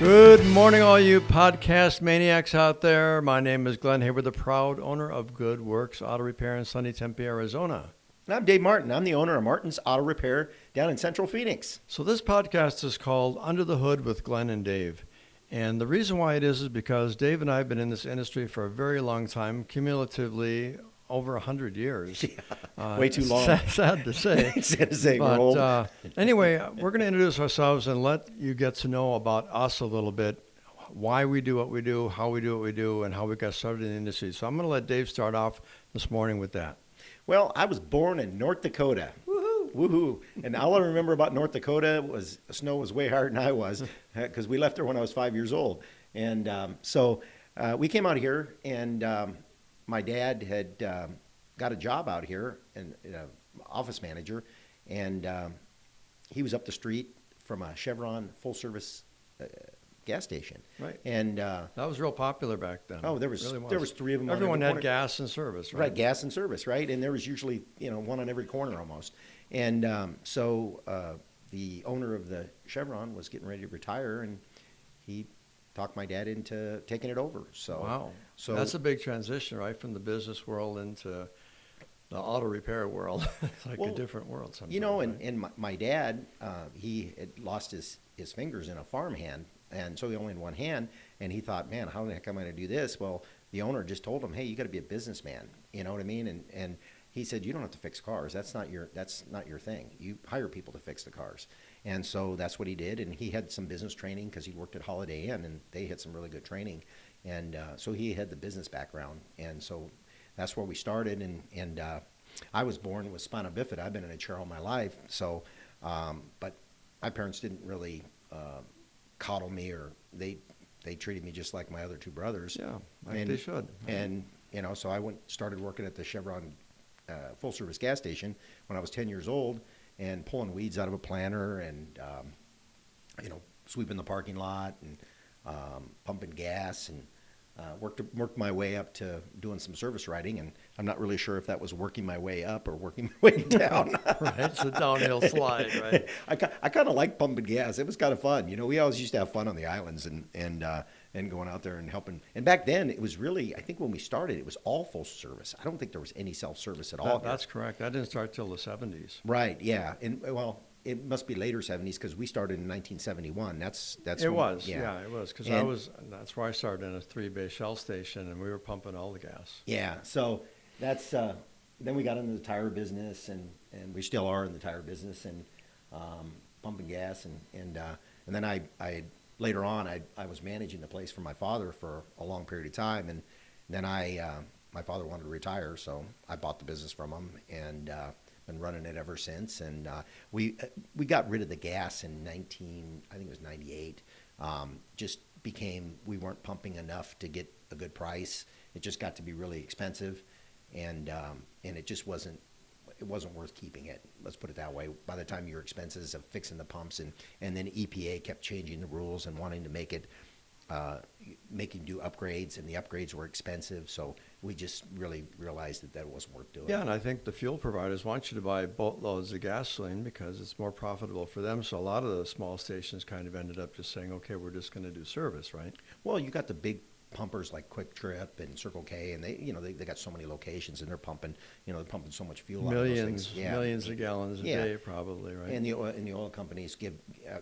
Good morning, all you podcast maniacs out there. My name is Glen Hayward, the proud owner of Good Works Auto Repair in sunny Tempe, Arizona. And I'm Dave Martin. I'm the owner of Martin's Auto Repair down in Central Phoenix. So this podcast is called Under the Hood with Glen and Dave. And the reason why it is because Dave and I have been in this industry for a very long time, cumulatively over 100 years. Yeah, way too long. Sad to say. Sad to say, but, we're old. Anyway, we're going to introduce ourselves and let you get to know about us a little bit, why we do what we do, how we do what we do, and how we got started in the industry. So I'm going to let Dave start off this morning with that. Well, I was born in North Dakota. Woohoo! Woohoo! And all I remember about North Dakota was the snow was way harder than I was because we left there when I was 5 years old. And so we came out here, and my dad had got a job out here, and office manager, and he was up the street from a Chevron full-service gas station. Right. And that was real popular back then. oh, there was three of them. Everyone on every had corner. gas and service, right? Right, gas and service, right? And there was usually, one on every corner almost. And so the owner of the Chevron was getting ready to retire, and he talked my dad into taking it over. So wow. So that's a big transition, right, from the business world into the auto repair world. It's like a different world sometimes. Right? And my dad, he had lost his fingers in a farmhand, and so he only had one hand, and he thought, man, how the heck am I going to do this? Well, the owner just told him, hey, you got to be a businessman. You know what I mean? And he said, you don't have to fix cars. That's not your thing. You hire people to fix the cars. And so that's what he did. And he had some business training because he worked at Holiday Inn, and they had some really good training. And so he had the business background. And so that's where we started. And I was born with Spina Bifida. I've been in a chair all my life. So, but my parents didn't really coddle me, or they treated me just like my other two brothers. Yeah, like they should. And so I started working at the Chevron full service gas station when I was 10 years old, and pulling weeds out of a planter, and sweeping the parking lot, and pumping gas, and worked my way up to doing some service writing. And I'm not really sure if that was working my way up or working my way down. Right, it's a downhill slide, right? I kind of like pumping gas. It was kind of fun. We always used to have fun on the islands, and going out there and helping. And back then, it was really, I think when we started, it was all full service. I don't think there was any self-service at all. That's correct. That didn't start till the 70s. Right, yeah. And, well, it must be later 70s because we started in 1971. That's it when, was, yeah. It was, because that's where I started, in a 3-bay Shell station, and we were pumping all the gas. Yeah, so that's, then we got into the tire business, and we still are in the tire business, and pumping gas, and then I later on, I was managing the place for my father for a long period of time, and then my father wanted to retire, so I bought the business from him, and been running it ever since. And we got rid of the gas in I think it was 98. Just became, we weren't pumping enough to get a good price. It just got to be really expensive, and it just wasn't worth keeping it. Let's put it that way. By the time your expenses of fixing the pumps, and then EPA kept changing the rules and wanting to make you do upgrades, and the upgrades were expensive. So we just really realized that it wasn't worth doing. Yeah, and I think the fuel providers want you to buy boatloads of gasoline because it's more profitable for them. So a lot of the small stations kind of ended up just saying, okay, we're just going to do service, right? Well, you got the big pumpers like Quick Trip and Circle K, and they got so many locations, and they're pumping so much fuel out of those things. Millions of gallons a day, probably, right? And the oil companies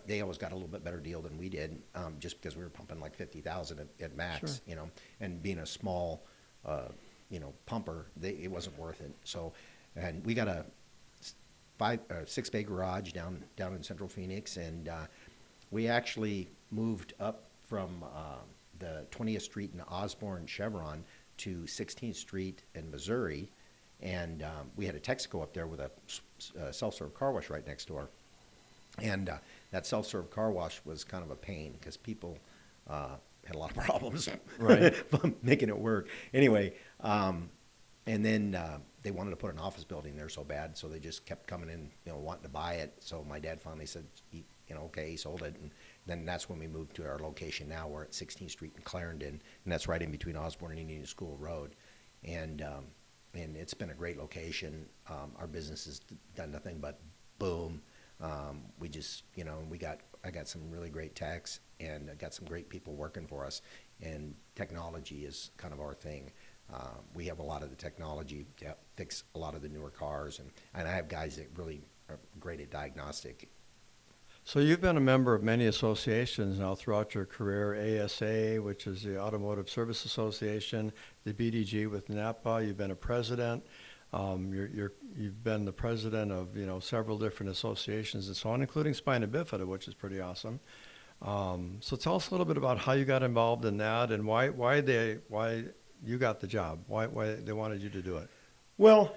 they always got a little bit better deal than we did, just because we were pumping like 50,000 at max, Sure. and being a small, pumper, it wasn't worth it. So, and we got a 6-bay garage down in Central Phoenix, and we actually moved up from the 20th Street in Osborne Chevron to 16th Street in Missouri, and we had a Texaco up there with a self-serve car wash right next door. And that self-serve car wash was kind of a pain because people had a lot of problems right. making it work. Anyway, and then they wanted to put an office building there so bad, so they just kept coming in, wanting to buy it. So my dad finally said, okay, he sold it, and then that's when we moved to our location now. We're at 16th Street in Clarendon, and that's right in between Osborne and Indian School Road. And it's been a great location. Our business has done nothing but boom. We just, I got some really great techs, and I got some great people working for us. And technology is kind of our thing. We have a lot of the technology to fix a lot of the newer cars, and I have guys that really are great at diagnostic. So you've been a member of many associations now throughout your career, ASA, which is the Automotive Service Association, the BDG with NAPA. You've been a president. You've been the president of, several different associations and so on, including Spina Bifida, which is pretty awesome. So tell us a little bit about how you got involved in that and why you got the job, why they wanted you to do it. Well,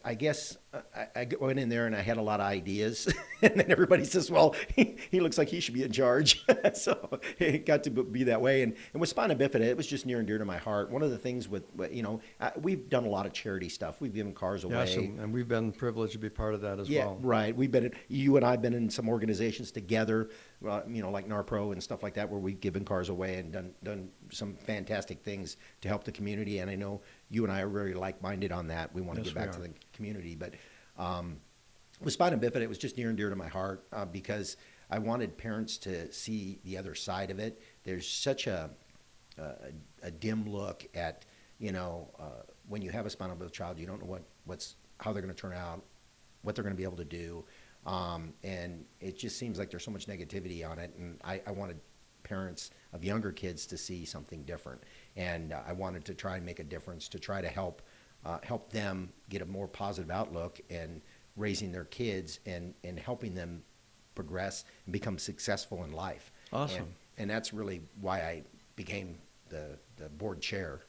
I guess I went in there and I had a lot of ideas, and then everybody says, "Well, he looks like he should be in charge." So it got to be that way. And with Spina Bifida, it was just near and dear to my heart. One of the things we've done a lot of charity stuff. We've given cars away. Yes, and we've been privileged to be part of that as well. Yeah, right. You and I have been in some organizations together, like NARPRO and stuff like that, where we've given cars away and done some fantastic things to help the community. And I know you and I are very like-minded on that. We want to give back to the community. But with Spina Bifida, it was just near and dear to my heart because I wanted parents to see the other side of it. There's such a dim look at, when you have a spinal bifida child, you don't know how they're going to turn out, what they're going to be able to do. And it just seems like there's so much negativity on it. And I wanted parents of younger kids to see something different. And I wanted to try and make a difference to try to help them get a more positive outlook and raising their kids and helping them progress and become successful in life. Awesome. And that's really why I became the board chair.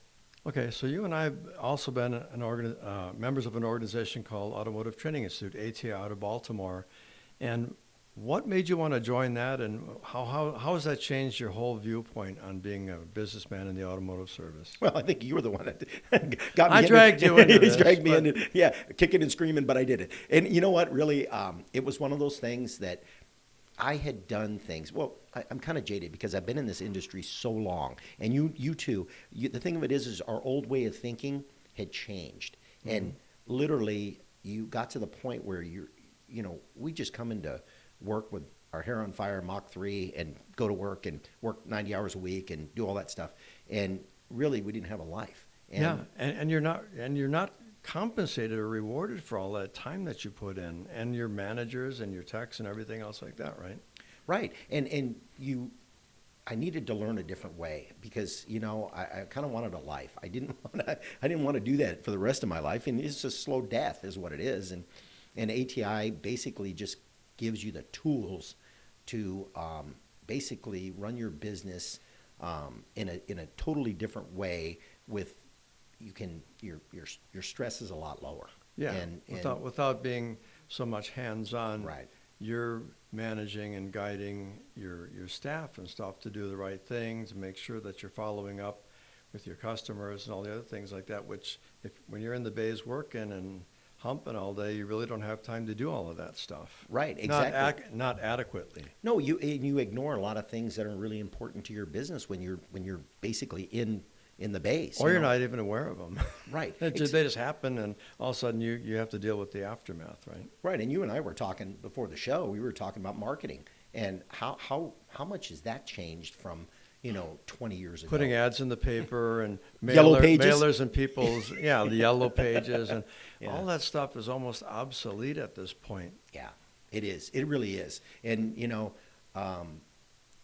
Okay, so you and I have also been members of an organization called Automotive Training Institute, ATI, out of Baltimore. And what made you want to join that, and how has that changed your whole viewpoint on being a businessman in the automotive service? Well, I think you were the one that got me. I dragged you into this. He's dragged me into, yeah, kicking and screaming, but I did it. And you know what? Really, it was one of those things that I had done things. Well, I'm kind of jaded because I've been in this industry so long, and you too. The thing of it is our old way of thinking had changed, and literally, you got to the point where we just come into work with our hair on fire, Mach 3, and go to work and work 90 hours a week and do all that stuff. And really, we didn't have a life. And you're not compensated or rewarded for all that time that you put in, and your managers and your techs and everything else like that, right? Right. I needed to learn a different way because, I kind of wanted a life. I didn't want to do that for the rest of my life. And it's just slow death is what it is. And ATI basically just gives you the tools to basically run your business in a totally different way. Your stress is a lot lower. Yeah, without being so much hands-on. Right. You're managing and guiding your staff and stuff to do the right thing, to make sure that you're following up with your customers and all the other things like that, which when you're in the bays working and humping all day, you really don't have time to do all of that stuff. Right, exactly. Not adequately. No, you ignore a lot of things that are really important to your business when you're basically in the base. Or you're not even aware of them. Right. They just happen, and all of a sudden you have to deal with the aftermath, right? Right, and you and I were talking before the show, we were talking about marketing and how much has that changed from 20 years ago. Putting ads in the paper and Yellow pages? mailers and people's, the yellow pages and all that stuff is almost obsolete at this point. Yeah, it is. It really is. And,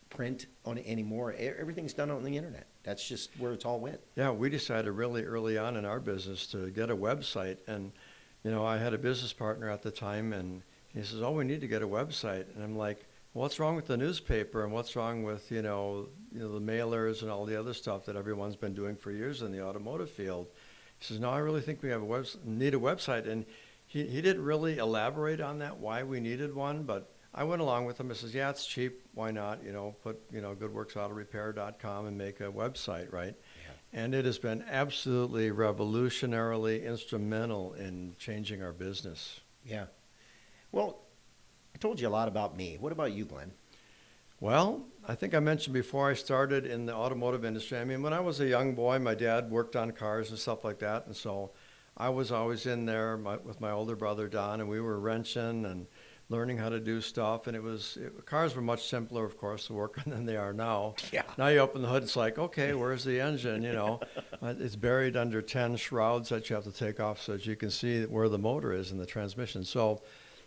print on it anymore. Everything's done on the internet. That's just where it's all went. Yeah, we decided really early on in our business to get a website. And, I had a business partner at the time, and he says, we need to get a website. And I'm like, what's wrong with the newspaper and what's wrong with, the mailers and all the other stuff that everyone's been doing for years in the automotive field? He says, no, I really think we need a website. And he didn't really elaborate on that, why we needed one, but I went along with him. I says, it's cheap. Why not, put, goodworksautorepair.com and make a website, right? Yeah. And it has been absolutely revolutionarily instrumental in changing our business. Yeah. Well, I told you a lot about me. What about you, Glenn? Well, I think I mentioned before I started in the automotive industry. I mean, when I was a young boy, my dad worked on cars and stuff like that. And so I was always in there with my older brother, Don, and we were wrenching and learning how to do stuff. And cars were much simpler, of course, to work on than they are now. Yeah. Now you open the hood, it's like, okay, where's the engine? It's buried under 10 shrouds that you have to take off so that you can see where the motor is in the transmission. So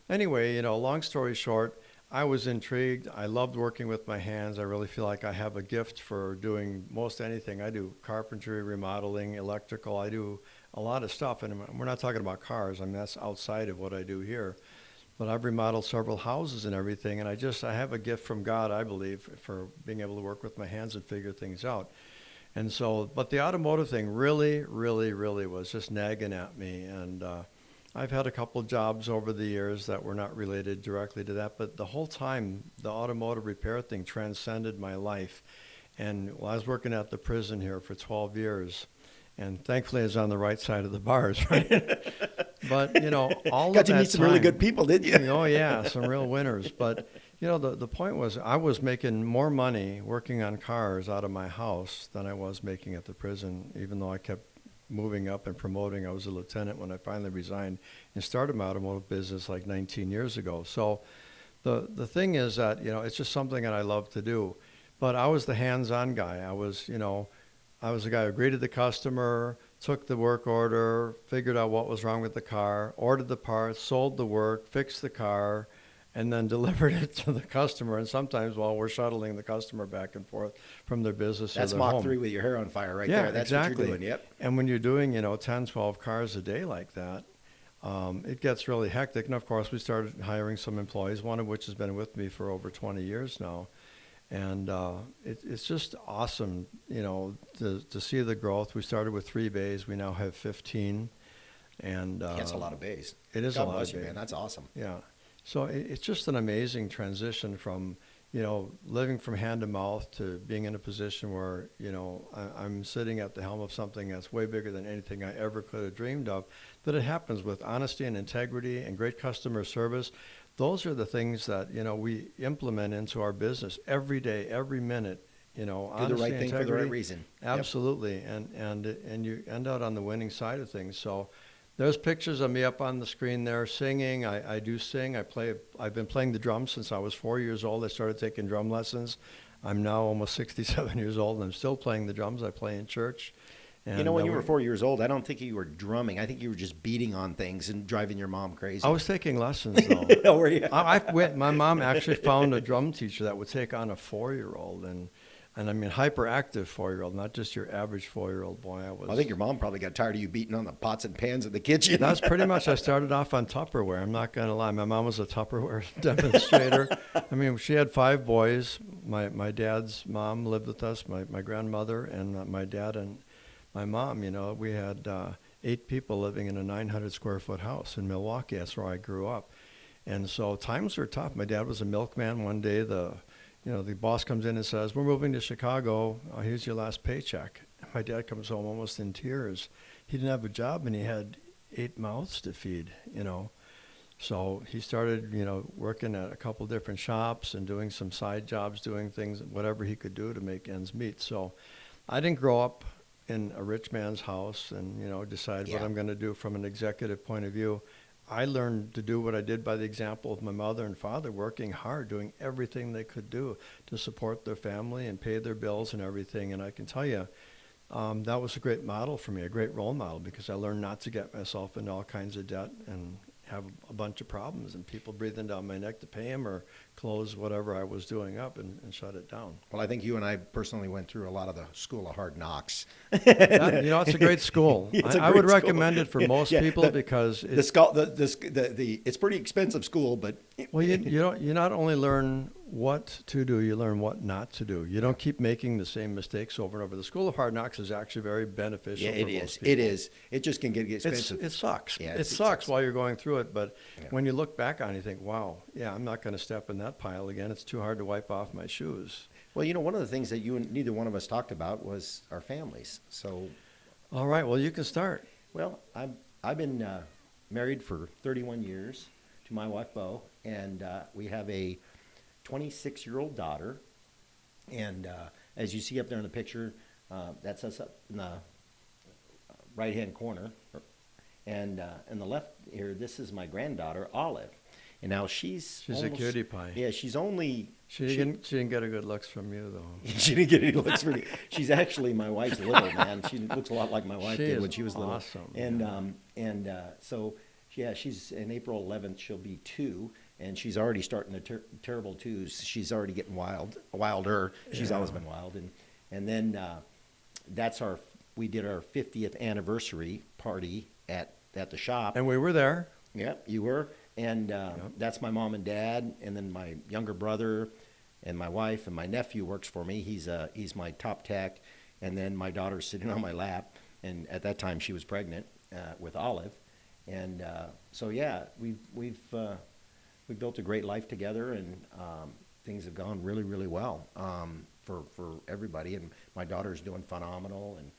anyway, long story short, I was intrigued. I loved working with my hands. I really feel like I have a gift for doing most anything. I do carpentry, remodeling, electrical. I do a lot of stuff. And we're not talking about cars. I mean, that's outside of what I do here. But I've remodeled several houses and everything. And I have a gift from God, I believe, for being able to work with my hands and figure things out. And so, but the automotive thing really, really, really was just nagging at me. And I've had a couple of jobs over the years that were not related directly to that, but the whole time, the automotive repair thing transcended my life. And I was working at the prison here for 12 years, and thankfully I was on the right side of the bars, right? But, all Got of to that meet some really good people, didn't you? Oh, yeah, some real winners. But, the point was I was making more money working on cars out of my house than I was making at the prison, even though I kept moving up and promoting. I was a lieutenant when I finally resigned and started my automotive business like 19 years ago. So the thing is that, it's just something that I love to do. But I was the hands-on guy. I was the guy who greeted the customer, took the work order, figured out what was wrong with the car, ordered the parts, sold the work, fixed the car, and then delivered it to the customer. And sometimes while we're shuttling the customer back and forth from their business to That's their Mach home. 3 with your hair on fire right Yeah, there. That's exactly. what you're doing, yep. And when you're doing, 10, 12 cars a day like that, it gets really hectic. And of course, we started hiring some employees, one of which has been with me for over 20 years now. And it's just awesome, to see the growth. We started with 3 bays. We now have 15. And That's a lot of bays. It is God a lot bless of you, bays. man. That's awesome. Yeah. So it's just an amazing transition from, living from hand to mouth to being in a position where, I'm sitting at the helm of something that's way bigger than anything I ever could have dreamed of. But it happens with honesty and integrity and great customer service. Those are the things that, we implement into our business every day, every minute. Do Honesty, the right thing integrity, for the right reason. Absolutely. Yep. And you end out on the winning side of things. So there's pictures of me up on the screen there singing. I do sing. I've been playing the drums since I was 4 years old. I started taking drum lessons. I'm now almost 67 years old, and I'm still playing the drums. I play in church. And when you were 4 years old, I don't think you were drumming. I think you were just beating on things and driving your mom crazy. I was taking lessons, though. Oh, were you? My mom actually found a drum teacher that would take on a 4-year-old, and I mean hyperactive 4-year-old, not just your average 4-year-old boy. I think your mom probably got tired of you beating on the pots and pans in the kitchen. That's pretty much. I started off on Tupperware. I'm not going to lie. My mom was a Tupperware demonstrator. I mean, she had 5 boys. My dad's mom lived with us, my grandmother, and my dad and my mom. We had 8 people living in a 900 square foot house in Milwaukee. That's where I grew up. And so times were tough. My dad was a milkman. One day the boss comes in and says, "We're moving to Chicago. Here's your last paycheck." My dad comes home almost in tears. He didn't have a job, and he had 8 mouths to feed, So he started, working at a couple different shops and doing some side jobs, doing things, whatever he could do to make ends meet. So I didn't grow up in a rich man's house and, decide what I'm going to do from an executive point of view. I learned to do what I did by the example of my mother and father, working hard, doing everything they could do to support their family and pay their bills and everything. And I can tell you, that was a great model for me, a great role model, because I learned not to get myself into all kinds of debt and have a bunch of problems and people breathing down my neck to pay them or close whatever I was doing up and shut it down. Well, I think you and I personally went through a lot of the school of hard knocks. It's a great school. I would recommend it for most people because it's pretty expensive school, but you not only learn what to do, you learn what not to do. You don't keep making the same mistakes over and over. The school of hard knocks is actually very beneficial. Yeah, it is. It just can get expensive. It sucks. Yeah, it sucks while you're going through it, but when you look back on it, you think, wow, I'm not going to step in that pile again. It's too hard to wipe off my shoes. Well, one of the things that neither one of us talked about was our families. So, all right, well, you can start. Well, I've been married for 31 years to my wife, Bo, and we have a 26-year-old daughter. And as you see up there in the picture, that's us up in the right-hand corner. And in the left here, this is my granddaughter, Olive. and now she's She's a cutie pie. Yeah, she's only. She didn't get a good looks from you, though. She didn't get any looks for me. She's actually my wife's little, man. She looks a lot like my wife did when she was little. Awesome. And so yeah, she's in April 11th. She'll be 2, and she's already starting the terrible 2s. She's already getting wilder. She's always been wild, and then we did our 50th anniversary party at the shop. And we were there. Yep, you were. And that's my mom and dad, and then my younger brother, and my wife, and my nephew works for me. He's my top tech, and then my daughter's sitting on my lap. And at that time, she was pregnant with Olive, and so yeah, we've built a great life together, and things have gone really, really well for everybody. And my daughter's doing phenomenal, and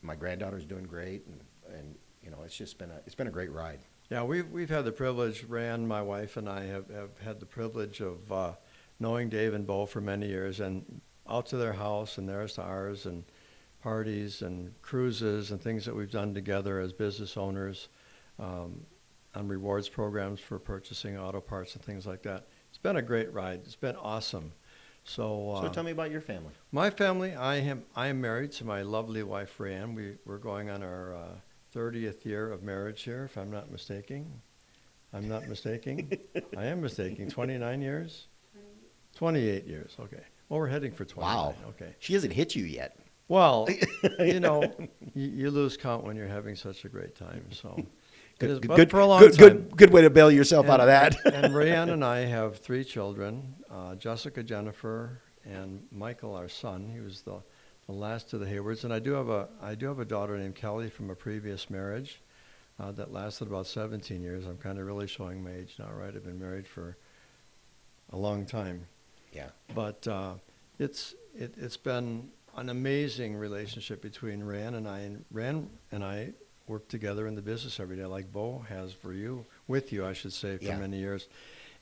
my granddaughter's doing great, and you know, it's been a great ride. Yeah, we've had the privilege, Rand, my wife, and I have had the privilege of knowing Dave and Bo for many years, and out to their house and theirs to ours, and parties and cruises and things that we've done together as business owners, on rewards programs for purchasing auto parts and things like that. It's been a great ride. It's been awesome. So tell me about your family. My family, I am married to my lovely wife, Rand. We're going on our 30th year of marriage here, if I'm not mistaken. I'm not mistaken. I am mistaken. 29 years? 28 years, okay. Well, we're heading for 29. Wow. Okay. She hasn't hit you yet. Well, you know, you lose count when you're having such a great time. So, but for a long time. Good way to bail yourself out of that. And Rayanne and I have 3 children, Jessica, Jennifer, and Michael, our son. He was the last of the Haywards, and I do have a daughter named Kelly from a previous marriage that lasted about 17 years. I'm kind of really showing my age now, right? I've been married for a long time. Yeah. But it's been an amazing relationship between Rand and I. And Rand and I work together in the business every day, like Bo has with you, I should say, for many years.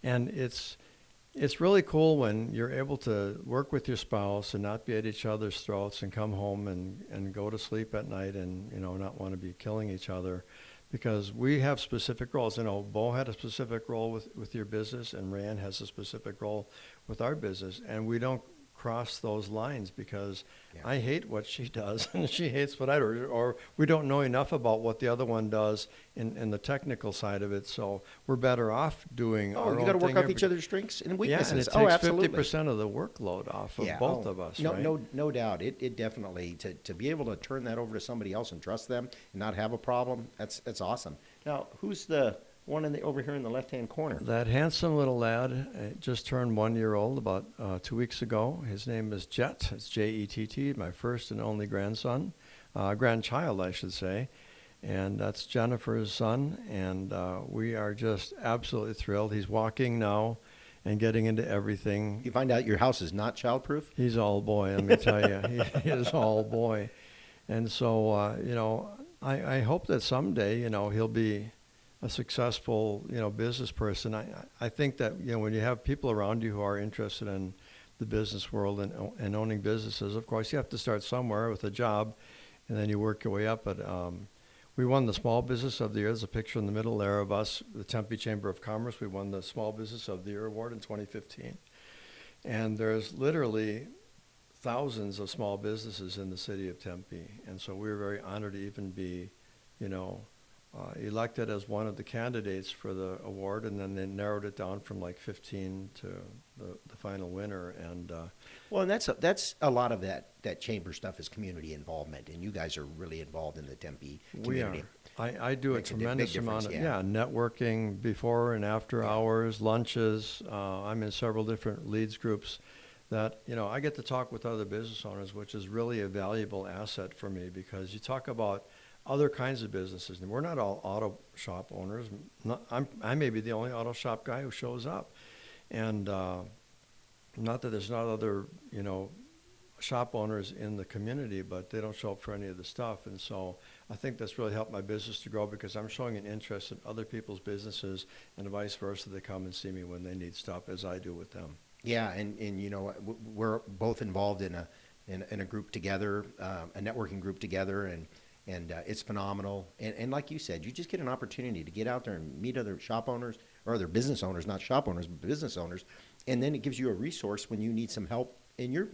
And it's really cool when you're able to work with your spouse and not be at each other's throats and come home and go to sleep at night and, you know, not want to be killing each other, because we have specific roles. You know, Bo had a specific role with your business, and Rand has a specific role with our business, and we don't cross those lines because I hate what she does and she hates what I do, or we don't know enough about what the other one does in the technical side of it, so we're better off doing our own thing. You got to work off each other's strengths and weaknesses. Yeah, and it takes 50% of the workload off of both of us, right? No doubt. It definitely, to be able to turn that over to somebody else and trust them and not have a problem, that's awesome. Now, who's the one over here in the left-hand corner? That handsome little lad just turned 1 year old about 2 weeks ago. His name is Jet. It's J-E-T-T, my first and only grandchild, I should say. And that's Jennifer's son, and we are just absolutely thrilled. He's walking now and getting into everything. You find out your house is not childproof? He's all boy, let me tell you. He is all boy. And so, you know, I hope that someday, you know, he'll be a successful, you know, business person. I think that, you know, when you have people around you who are interested in the business world and owning businesses, of course, you have to start somewhere with a job, and then you work your way up. But we won the Small Business of the Year. There's a picture in the middle there of us, the Tempe Chamber of Commerce. We won the Small Business of the Year award in 2015. And there's literally thousands of small businesses in the city of Tempe. And so we were very honored to even be, you know, elected as one of the candidates for the award, and then they narrowed it down from like 15 to the final winner. And well, and that's a lot of that chamber stuff is community involvement, and you guys are really involved in the Tempe community. We are. I do a tremendous amount of networking before and after hours, lunches. I'm in several different leads groups that, you know, I get to talk with other business owners, which is really a valuable asset for me, because you talk about other kinds of businesses. And we're not all auto shop owners. I may be the only auto shop guy who shows up. And not that there's not other, you know, shop owners in the community, but they don't show up for any of the stuff. And so I think that's really helped my business to grow, because I'm showing an interest in other people's businesses, and vice versa. They come and see me when they need stuff, as I do with them. Yeah, and you know, we're both involved in a group together, a networking group together, and it's phenomenal. And like you said, you just get an opportunity to get out there and meet other shop owners, or other business owners, not shop owners, but business owners. And then it gives you a resource when you need some help in your,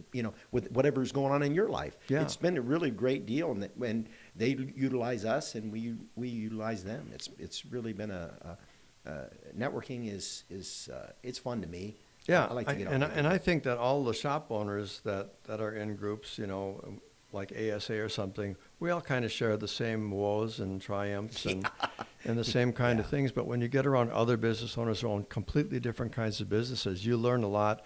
with whatever's going on in your life. Yeah. It's been a really great deal, and when they utilize us and we utilize them, it's really been networking is it's fun to me. Yeah, I like to get out and I think that all the shop owners that are in groups, like ASA or something, we all kind of share the same woes and triumphs and the same kind of things. But when you get around other business owners who own completely different kinds of businesses, you learn a lot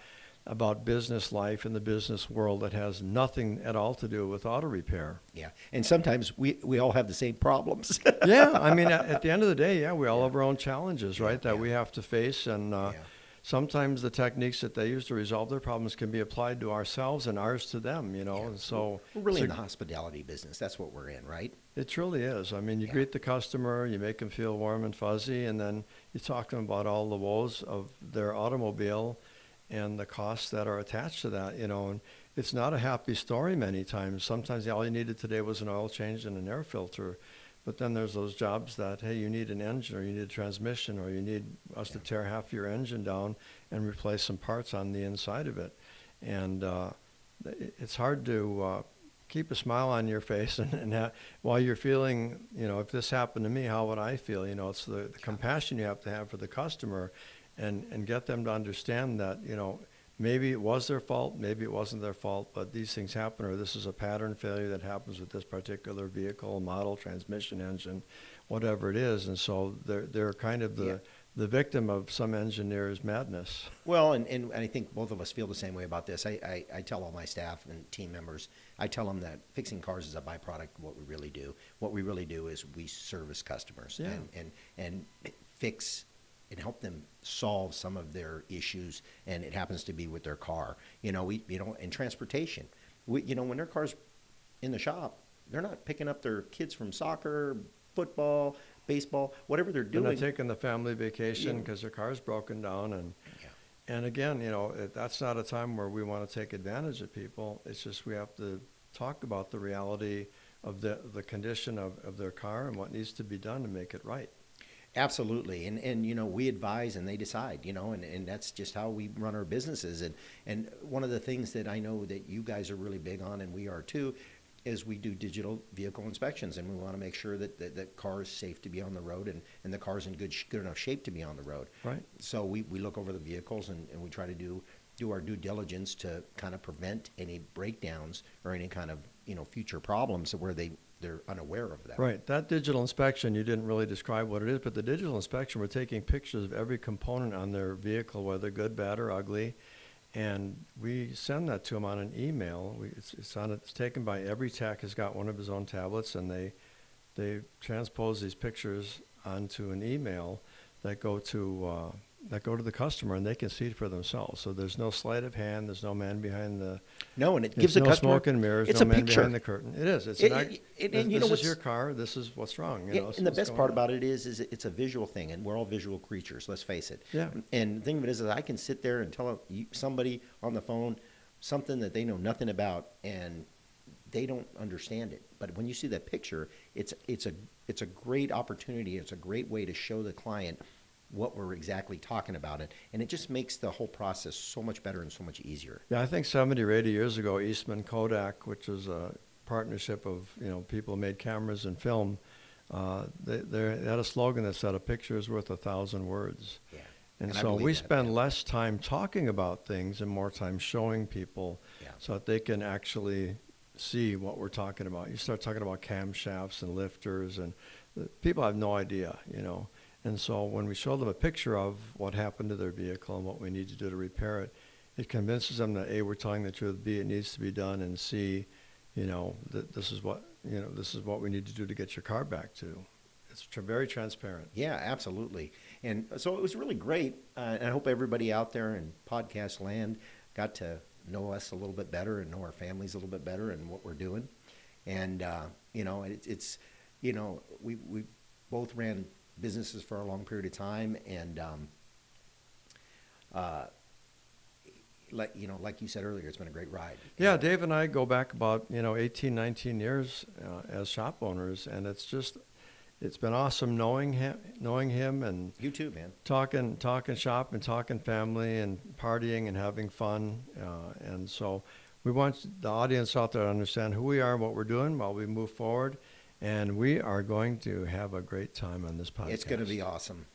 about business life in the business world that has nothing at all to do with auto repair. Yeah, and sometimes we all have the same problems. Yeah, I mean, at the end of the day, we all have our own challenges, right, that we have to face. And sometimes the techniques that they use to resolve their problems can be applied to ourselves and ours to them, And so we're really in the hospitality business. That's what we're in, right? It truly is. I mean, you greet the customer, you make them feel warm and fuzzy, and then you talk to them about all the woes of their automobile and the costs that are attached to that, and it's not a happy story many times. Sometimes all you needed today was an oil change and an air filter. But then there's those jobs that, hey, you need an engine or you need a transmission or you need us to tear half your engine down and replace some parts on the inside of it. And it's hard to keep a smile on your face and while you're feeling, if this happened to me, how would I feel? It's the compassion you have to have for the customer and get them to understand that, maybe it was their fault, maybe it wasn't their fault, but these things happen, or this is a pattern failure that happens with this particular vehicle, model, transmission, engine, whatever it is. And so they're kind of the victim of some engineer's madness. Well, and I think both of us feel the same way about this. I tell all my staff and team members, I tell them that fixing cars is a byproduct of what we really do. What we really do is we service customers and fix and help them solve some of their issues, and it happens to be with their car. In transportation, when their car's in the shop, they're not picking up their kids from soccer, football, baseball, whatever they're doing. They're not taking the family vacation because their car's broken down, and again, that's not a time where we want to take advantage of people. It's just we have to talk about the reality of the condition of their car and what needs to be done to make it right. Absolutely. And we advise and they decide, and that's just how we run our businesses. And one of the things that I know that you guys are really big on, and we are too, is we do digital vehicle inspections, and we want to make sure that the car is safe to be on the road and the car's in good enough shape to be on the road. Right. So we look over the vehicles and we try to do our due diligence to kind of prevent any breakdowns or any kind of, future problems where they're unaware of that. Right. That digital inspection, you didn't really describe what it is, but the digital inspection, we're taking pictures of every component on their vehicle, whether good, bad, or ugly, and we send that to them on an email. It's taken by every tech has got one of his own tablets, and they transpose these pictures onto an email that go to the customer, and they can see it for themselves. So there's no sleight of hand. There's no man behind the. No, and it gives the no customer. Smoke and mirrors. It's no a man picture behind the curtain. It is. It's this is your car. This is what's wrong. And the best part about it is it's a visual thing, and we're all visual creatures. Let's face it. Yeah. And the thing of it is I can sit there and tell somebody on the phone something that they know nothing about, and they don't understand it. But when you see that picture, it's a great opportunity. It's a great way to show the client what we're exactly talking about, and it just makes the whole process so much better and so much easier. Yeah, I think 70 or 80 years ago, Eastman Kodak, which was a partnership of people who made cameras and film, they had a slogan that said, "A picture is worth 1,000 words." Yeah. And so we spend less time talking about things and more time showing people so that they can actually see what we're talking about. You start talking about camshafts and lifters, and people have no idea, And so when we show them a picture of what happened to their vehicle and what we need to do to repair it, it convinces them that A, we're telling the truth, B, it needs to be done, and C, that this is what we need to do to get your car back to. It's very transparent. Yeah, absolutely. And so it was really great. And I hope everybody out there in podcast land got to know us a little bit better and know our families a little bit better and what we're doing. And, we both ran businesses for a long period of time, and like you said earlier, it's been a great ride. Yeah, Dave and I go back about 18, 19 years as shop owners, and it's been awesome knowing him and You too, man. talking shop and talking family and partying and having fun. And so we want the audience out there to understand who we are and what we're doing while we move forward. And we are going to have a great time on this podcast. It's going to be awesome.